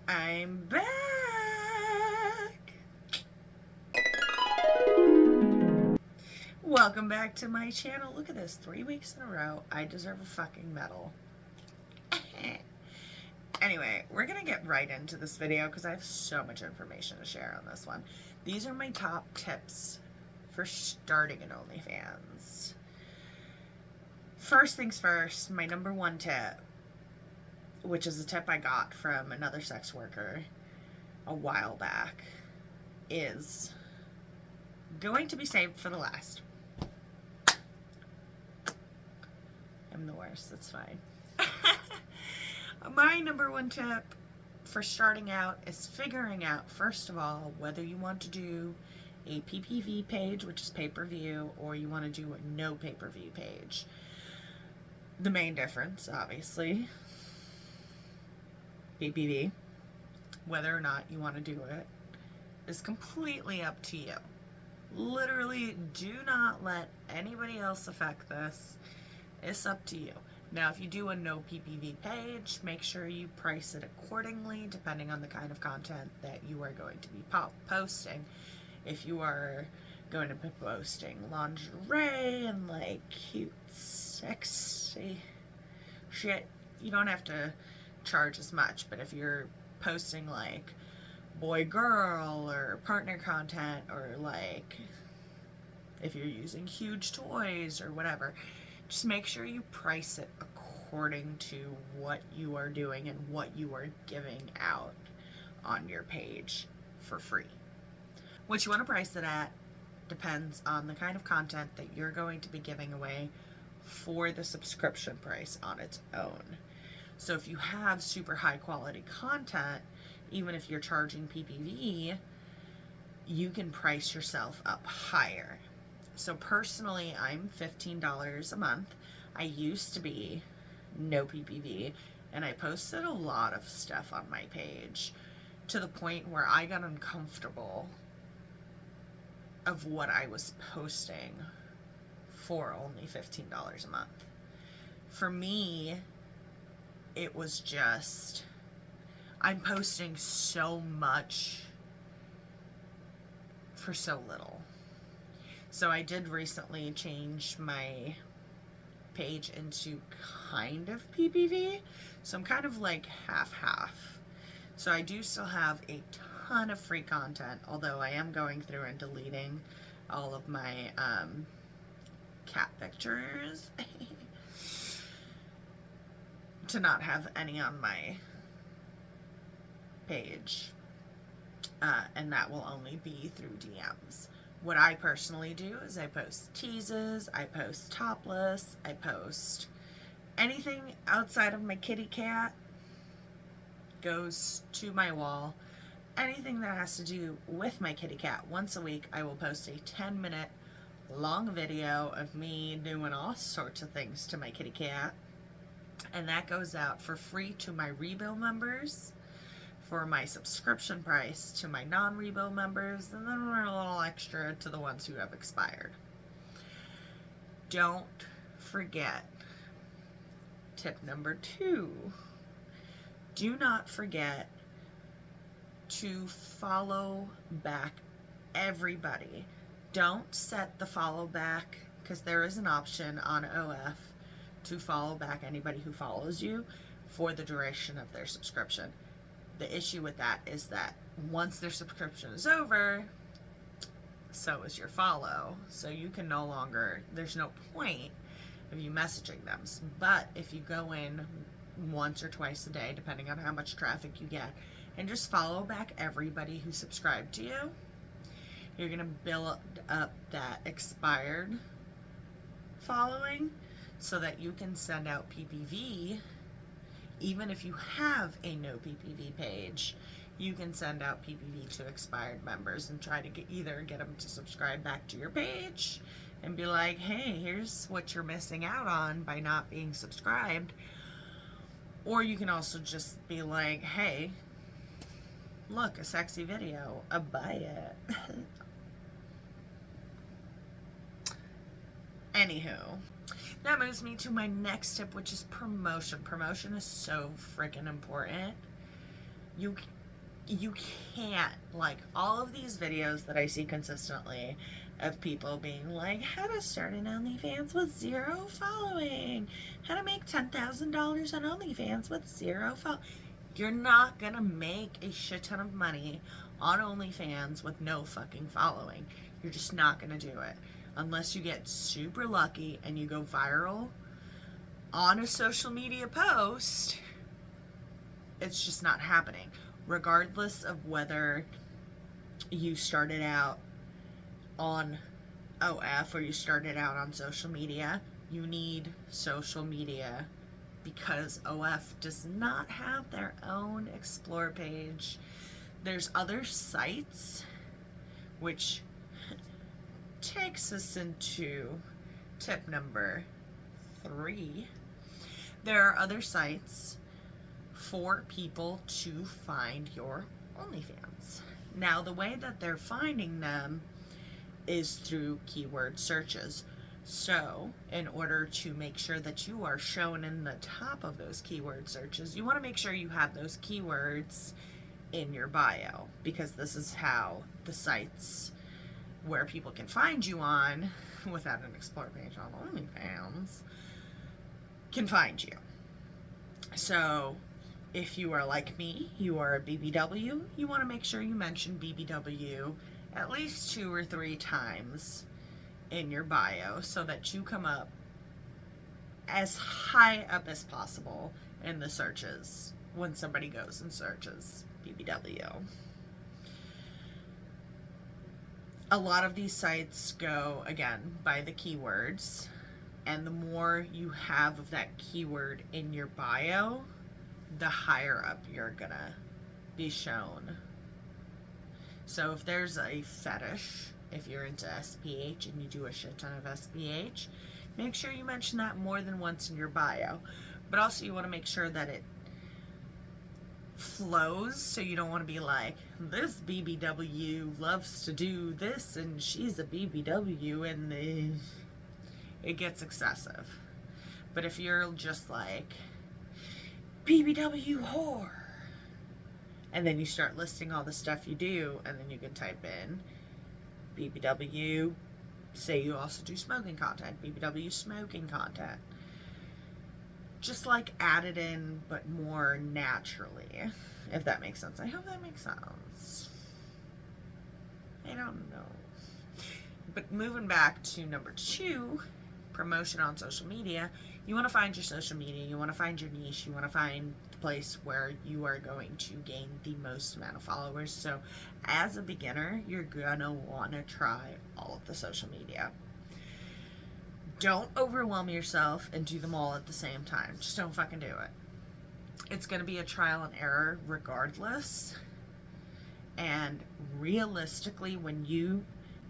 I'm back! Welcome back to my channel. Look at this, 3 weeks in a row. I deserve a fucking medal. Anyway, we're gonna get right into this video because I have so much information to share on this one. These are my top tips for starting an OnlyFans. First things first, my number one tip, which is a tip I got from another sex worker a while back, is going to be saved for the last. I'm the worst, that's fine. My number one tip for starting out is figuring out, first of all, whether you want to do a PPV page, which is pay-per-view, or you want to do a no pay-per-view page. The main difference, obviously, PPV, whether or not you want to do it, is completely up to you. Literally, do not let anybody else affect this. It's up to you. Now, if you do a no PPV page, make sure you price it accordingly, depending on the kind of content that you are going to be posting. If you are going to be posting lingerie and like cute, sexy shit, you don't have to charge as much. But if you're posting like boy-girl or partner content, or like if you're using huge toys or whatever, just make sure you price it according to what you are doing and what you are giving out on your page for free. What you want to price it at depends on the kind of content that you're going to be giving away for the subscription price on its own. So if you have super high quality content, even if you're charging PPV, you can price yourself up higher. So personally, I'm $15 a month. I used to be no PPV, and I posted a lot of stuff on my page to the point where I got uncomfortable of what I was posting for only $15 a month. For me, it was just, I'm posting so much for so little. So I did recently change my page into kind of PPV. So I'm kind of like half-half. So I do still have a ton of free content, although I am going through and deleting all of my cat pictures to not have any on my page. And that will only be through DMs. What I personally do is I post teases, I post topless, I post anything outside of my kitty cat goes to my wall. Anything that has to do with my kitty cat, once a week I will post a 10-minute long video of me doing all sorts of things to my kitty cat, and that goes out for free to my Rebill members, for my subscription price to my non-Rebill members, and then a little extra to the ones who have expired. Don't forget tip number 2. Do not forget to follow back everybody. Don't set the follow back, because there is an option on OF to follow back anybody who follows you for the duration of their subscription. The issue with that is that once their subscription is over, so is your follow. So you can no longer, there's no point of you messaging them. But if you go in once or twice a day, depending on how much traffic you get, and just follow back everybody who subscribed to you, you're going to build up that expired following so that you can send out PPV. Even if you have a no PPV page, you can send out PPV to expired members and try to either get them to subscribe back to your page and be like, hey, here's what you're missing out on by not being subscribed. Or you can also just be like, hey, look, a sexy video, buy it. Anywho, that moves me to my next tip, which is promotion. Promotion is so freaking important. you can't, like, all of these videos that I see consistently of people being like, how to start an OnlyFans with 0 following, how to make $10,000 on OnlyFans with 0 following. You're not gonna make a shit ton of money on OnlyFans with no fucking following. You're just not gonna do it unless you get super lucky and you go viral on a social media post. It's just not happening, regardless of whether you started out on OF or you started out on social media. You need social media because OF does not have their own explore page. There's other sites, which takes us into tip number 3. There are other sites for people to find your OnlyFans. Now, the way that they're finding them is through keyword searches. So, in order to make sure that you are shown in the top of those keyword searches, you want to make sure you have those keywords in your bio, because this is how the sites where people can find you on without an explore page on OnlyFans can find you. So, if you are like me, you are a BBW, you want to make sure you mention BBW at least 2 or 3 times in your bio so that you come up as high up as possible in the searches when somebody goes and searches BBW. A lot of these sites go, again, by the keywords, and the more you have of that keyword in your bio, the higher up you're gonna be shown. So if there's a fetish, if you're into SPH and you do a shit ton of SPH, make sure you mention that more than once in your bio. But also you want to make sure that it flows, so you don't want to be like, this BBW loves to do this and she's a BBW, and it gets excessive. But if you're just like, BBW whore, and then you start listing all the stuff you do, and then you can type in BBW, say you also do smoking content, BBW smoking content. Just like add it in, but more naturally, if that makes sense. I hope that makes sense. I don't know. But moving back to number 2, promotion on social media, you want to find your social media, you want to find your niche, you want to find the place where you are going to gain the most amount of followers. So as a beginner, you're gonna want to try all of the social media. Don't overwhelm yourself and do them all at the same time. Just don't fucking do it. It's gonna be a trial and error regardless. And realistically,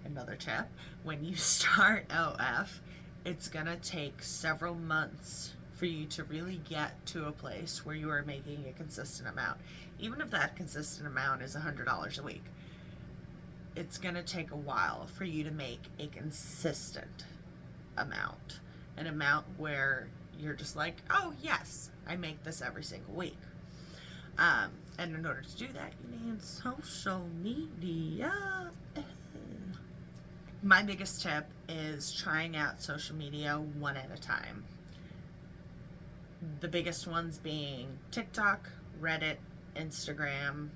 another tip, when you start OF, it's gonna take several months for you to really get to a place where you are making a consistent amount. Even if that consistent amount is $100 a week, it's gonna take a while for you to make a consistent amount. An amount where you're just like, oh yes, I make this every single week. And in order to do that, you need social media. My biggest tip is trying out social media one at a time. The biggest ones being TikTok, Reddit, Instagram,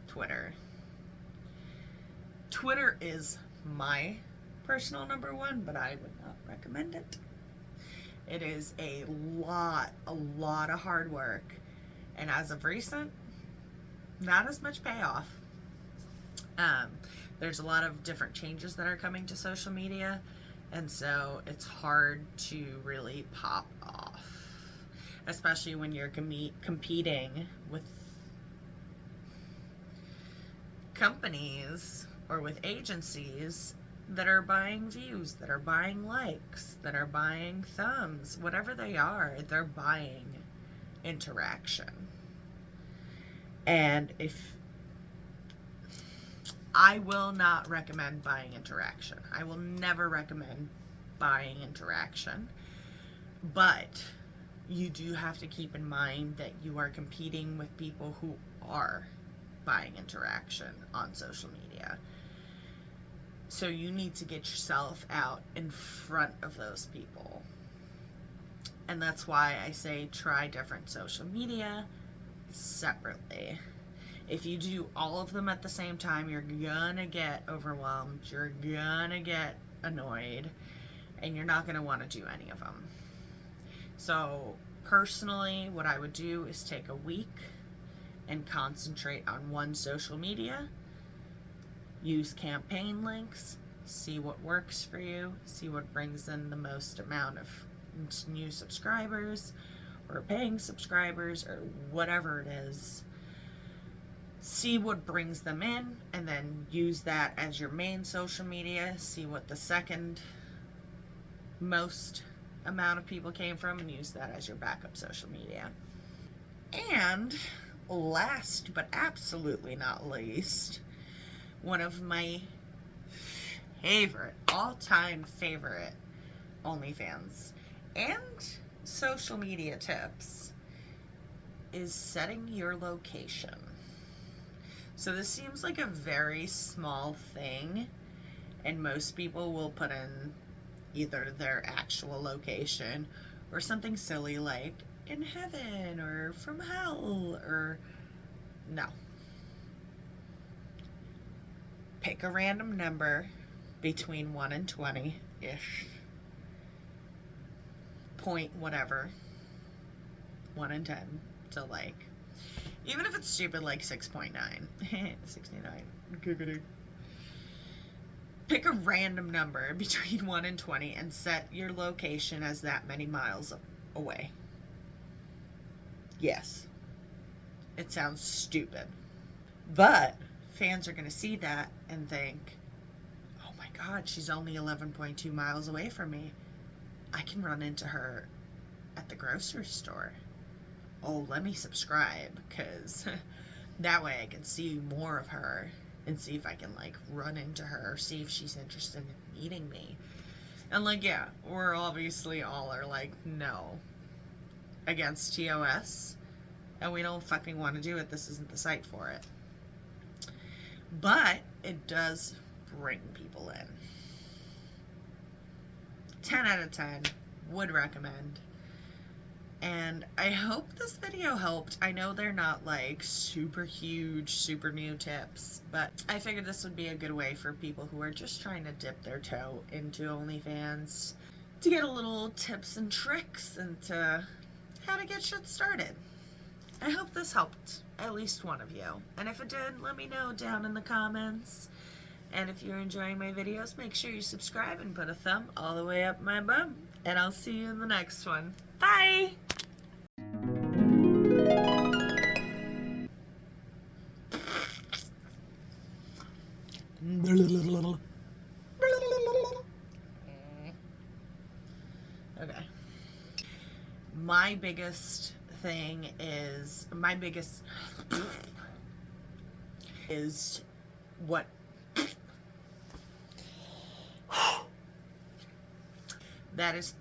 Twitter. Twitter is my personal number 1, but I would not recommend it. It is a lot of hard work, and as of recent, not as much payoff. There's a lot of different changes that are coming to social media, and so it's hard to really pop off, especially when you're competing with companies or with agencies that are buying views, that are buying likes, that are buying thumbs, whatever they are, they're buying interaction. And I will not recommend buying interaction. I will never recommend buying interaction. But you do have to keep in mind that you are competing with people who are buying interaction on social media. So you need to get yourself out in front of those people. And that's why I say try different social media separately. If you do all of them at the same time, you're gonna get overwhelmed, you're gonna get annoyed, and you're not gonna want to do any of them. So personally, what I would do is take a week and concentrate on one social media, use campaign links, see what works for you, see what brings in the most amount of new subscribers or paying subscribers or whatever it is. See what brings them in, and then use that as your main social media. See what the second most amount of people came from, and use that as your backup social media. And last but absolutely not least, one of my favorite, all-time favorite Onlyfans and social media tips is setting your location. So this seems like a very small thing, and most people will put in either their actual location or something silly like in heaven or from hell, or no. Pick a random number between 1 and 20-ish. Point whatever. 1 and 10. So like, even if it's stupid like 6.9. 69. Giggity. Pick a random number between 1 and 20 and set your location as that many miles away. Yes. It sounds stupid. But fans are going to see that and think, oh my God, she's only 11.2 miles away from me. I can run into her at the grocery store. Oh, let me subscribe, because that way I can see more of her and see if I can like run into her or see if she's interested in meeting me. And like, yeah, we're obviously all are like, no, against TOS, and we don't fucking want to do it. This isn't the site for it. But it does bring people in. 10 out of 10, would recommend. And I hope this video helped. I know they're not like super huge, super new tips, but I figured this would be a good way for people who are just trying to dip their toe into OnlyFans to get a little tips and tricks into how to get shit started. I hope this helped at least one of you. And if it did, let me know down in the comments. And if you're enjoying my videos, make sure you subscribe and put a thumb all the way up my bum. And I'll see you in the next one. Bye! Okay. My biggest thing is, what that is